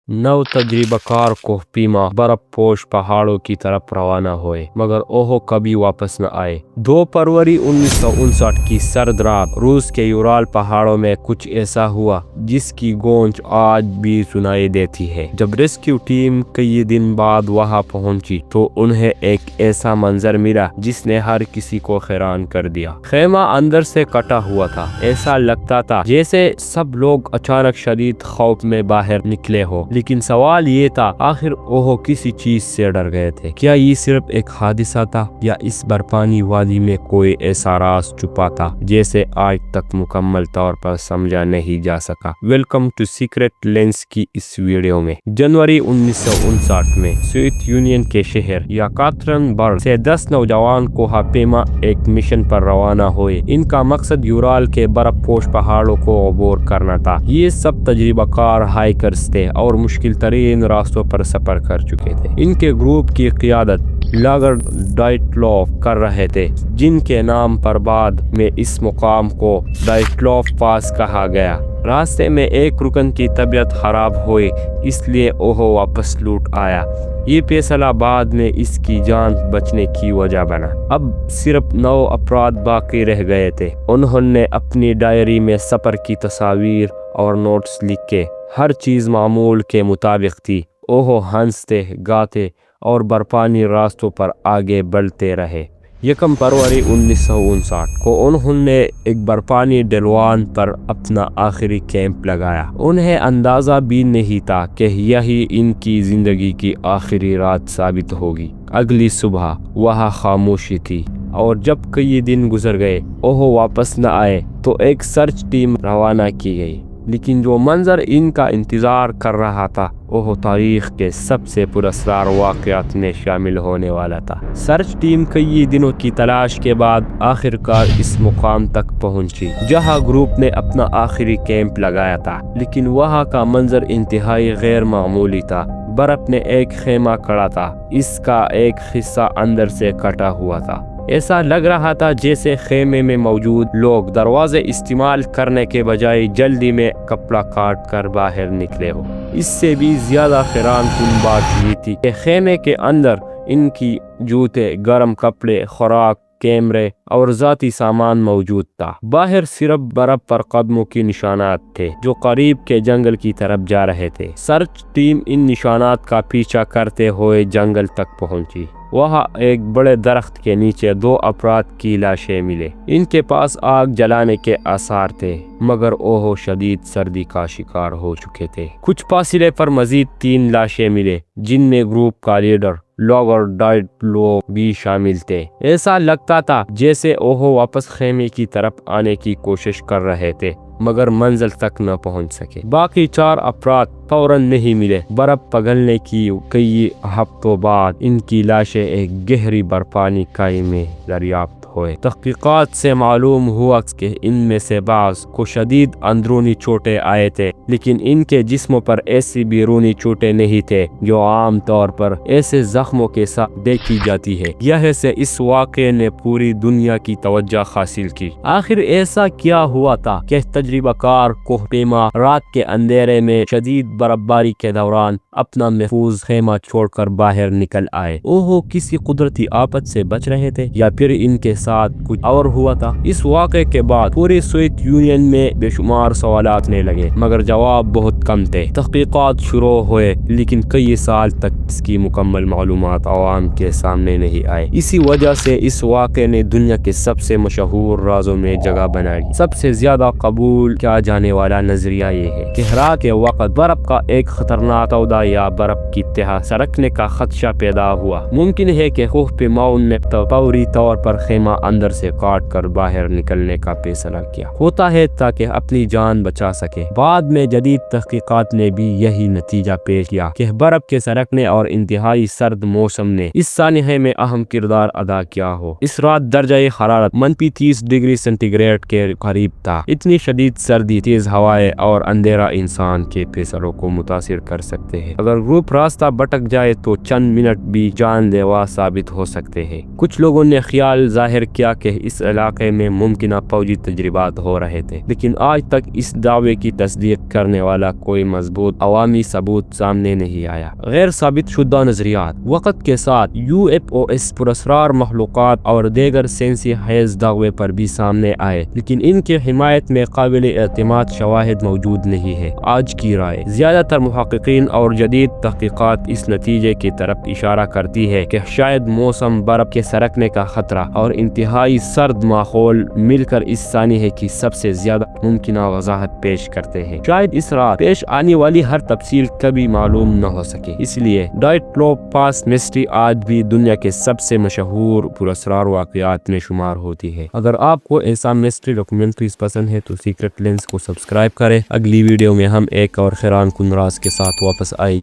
نو تجربہ کار کوہ پیما برف پوش پہاڑوں کی طرف روانہ ہوئے، مگر وہ کبھی واپس نہ آئے۔ 2 فروری 1959 کی سرد رات روس کے یورال پہاڑوں میں کچھ ایسا ہوا جس کی گونج آج بھی سنائی دیتی ہے۔ جب ریسکیو ٹیم کئی دن بعد وہاں پہنچی تو انہیں ایک ایسا منظر ملا جس نے ہر کسی کو حیران کر دیا۔ خیمہ اندر سے کٹا ہوا تھا، ایسا لگتا تھا جیسے سب لوگ اچانک شدید خوف میں باہر نکلے ہو۔ لیکن سوال یہ تھا، آخر وہ کسی چیز سے ڈر گئے تھے؟ کیا یہ صرف ایک حادثہ تھا یا اس برفانی وادی میں کوئی ایسا راز چھپا تھا جیسے آج تک مکمل طور پر سمجھا نہیں جا سکا؟ ویلکم ٹو سیکرٹ لینس کی اس ویڈیو میں۔ جنوری 1959 میں سوویت یونین کے شہر یکاترینبرگ سے 10 نوجوان کوہ پیما ایک مشن پر روانہ ہوئے۔ ان کا مقصد یورال کے برف پوش پہاڑوں کو عبور کرنا تھا۔ یہ سب تجربہ کار ہائیکرز تھے اور مشکل ترین راستوں پر سفر کر چکے تھے۔ ان کے گروپ کی قیادت لاگر ڈائٹلوف کر رہے تھے، جن کے نام پر بعد میں اس مقام کو ڈائٹلوف پاس کہا گیا۔ راستے میں ایک رکن کی طبیعت خراب ہوئی، اس لیے وہ واپس لوٹ آیا۔ یہ فیصلہ بعد میں اس کی جان بچنے کی وجہ بنا۔ اب صرف 9 افراد باقی رہ گئے تھے۔ انہوں نے اپنی ڈائری میں سفر کی تصاویر اور نوٹس لکھے۔ ہر چیز معمول کے مطابق تھی۔ وہ ہنستے، گاتے اور برفانی راستوں پر آگے بڑھتے رہے۔ 1 فروری 1959 کو انہوں نے ایک برفانی ڈھلوان پر اپنا آخری کیمپ لگایا۔ انہیں اندازہ بھی نہیں تھا کہ یہی ان کی زندگی کی آخری رات ثابت ہوگی۔ اگلی صبح وہاں خاموشی تھی، اور جب کئی دن گزر گئے وہ واپس نہ آئے تو ایک سرچ ٹیم روانہ کی گئی۔ لیکن جو منظر ان کا انتظار کر رہا تھا وہ تاریخ کے سب سے پراسرار واقعات میں شامل ہونے والا تھا۔ سرچ ٹیم کئی دنوں کی تلاش کے بعد آخر کار اس مقام تک پہنچی جہاں گروپ نے اپنا آخری کیمپ لگایا تھا، لیکن وہاں کا منظر انتہائی غیر معمولی تھا۔ برف نے ایک خیمہ کھڑا تھا، اس کا ایک حصہ اندر سے کٹا ہوا تھا۔ ایسا لگ رہا تھا جیسے خیمے میں موجود لوگ دروازے استعمال کرنے کے بجائے جلدی میں کپڑا کاٹ کر باہر نکلے ہو۔ اس سے بھی زیادہ حیران کن بات یہ تھی کہ خیمے کے اندر ان کی جوتے، گرم کپڑے، خوراک، کیمرے اور ذاتی سامان موجود تھا۔ باہر صرف برف پر قدموں کی نشانات تھے جو قریب کے جنگل کی طرف جا رہے تھے۔ سرچ ٹیم ان نشانات کا پیچھا کرتے ہوئے جنگل تک پہنچی۔ وہاں ایک بڑے درخت کے نیچے 2 افراد کی لاشیں ملے۔ ان کے پاس آگ جلانے کے آثار تھے، مگر وہ شدید سردی کا شکار ہو چکے تھے۔ کچھ فاصلے پر مزید 3 لاشیں ملے، جن میں گروپ کا لیڈر لاگر ڈائٹلوف بھی شامل تھے۔ ایسا لگتا تھا جیسے وہ واپس خیمے کی طرف آنے کی کوشش کر رہے تھے، مگر منزل تک نہ پہنچ سکے۔ باقی 4 افراد فوراً نہیں ملے۔ برف پگھلنے کی کئی ہفتوں بعد ان کی لاشیں ایک گہری برفانی کھائی میں دریافت ہوئے۔ تحقیقات سے معلوم ہوا کہ ان میں سے بعض کو شدید اندرونی چوٹیں آئے تھے، لیکن ان کے جسموں پر ایسی بیرونی چوٹیں نہیں تھے جو عام طور پر ایسے زخموں کے ساتھ دیکھی جاتی ہے۔ یہ سے اس واقعے نے پوری دنیا کی توجہ حاصل کی۔ آخر ایسا کیا ہوا تھا کہ تجربہ کار کوہ پیما رات کے اندھیرے میں شدید برف باری کے دوران اپنا محفوظ خیمہ چھوڑ کر باہر نکل آئے؟ وہ کسی قدرتی آفت سے بچ رہے تھے یا پھر ان کے ساتھ کچھ اور ہوا تھا؟ اس واقعے کے بعد پوری سوویت یونین میں بے شمار سوالات نے لگے، مگر جواب بہت کم تھے۔ تحقیقات شروع ہوئے، لیکن کئی سال تک اس کی مکمل معلومات عوام کے سامنے نہیں آئے۔ اسی وجہ سے اس واقعے نے دنیا کے سب سے مشہور رازوں میں جگہ بنائی۔ سب سے زیادہ قبول کیا جانے والا نظریہ یہ ہے کہ رات کے وقت برف کا ایک خطرناک تودہ یا برف کی تہہ سرکنے کا خدشہ پیدا ہوا۔ ممکن ہے کہ کوہ پیماؤں نے فوری طور پر خیمہ اندر سے کاٹ کر باہر نکلنے کا فیصلہ کیا ہوتا ہے تاکہ اپنی جان بچا سکے۔ بعد میں جدید تحقیقات نے بھی یہی نتیجہ پیش کیا کہ برف کے سرکنے اور انتہائی سرد موسم نے اس سانحے میں اہم کردار ادا کیا ہو۔ اس رات درجہ حرارت -30 ڈگری سینٹی گریڈ کے قریب تھا۔ اتنی شدید سردی، تیز ہوائیں اور اندھیرا انسان کے فیصلوں کو متاثر کر سکتے ہیں۔ اگر گروپ راستہ بھٹک جائے تو چند منٹ بھی جان لیوا ثابت ہو سکتے ہیں۔ کچھ لوگوں نے خیال ظاہر کیا کہ اس علاقے میں ممکنہ فوجی تجربات ہو رہے تھے، لیکن آج تک اس دعوے کی تصدیق کرنے والا کوئی مضبوط عوامی ثبوت سامنے نہیں آیا۔ غیر ثابت شدہ نظریات وقت کے ساتھ UFOs پراسرار مخلوقات اور دیگر سائنسی حیز دعوے پر بھی سامنے آئے، لیکن ان کی حمایت میں قابل اعتماد شواہد موجود نہیں ہے۔ آج کی رائے زیادہ تر محققین اور جدید تحقیقات اس نتیجے کی طرف اشارہ کرتی ہے کہ شاید موسم، برف کے سرکنے کا خطرہ اور انتہائی سرد ماحول مل کر اس سانحے کی سب سے زیادہ ممکنہ وضاحت پیش کرتے ہیں۔ شاید اس رات پیش آنے والی ہر تفصیل کبھی معلوم نہ ہو سکے، اس لیے ڈائٹلو پاس مسٹری آج بھی دنیا کے سب سے مشہور پراسرار واقعات میں شمار ہوتی ہے۔ اگر آپ کو ایسا مسٹری ڈاکومنٹریز پسند ہے تو سیکرٹ لینس کو سبسکرائب کریں۔ اگلی ویڈیو میں ہم ایک اور حیران کن راز کے ساتھ واپس آئیں۔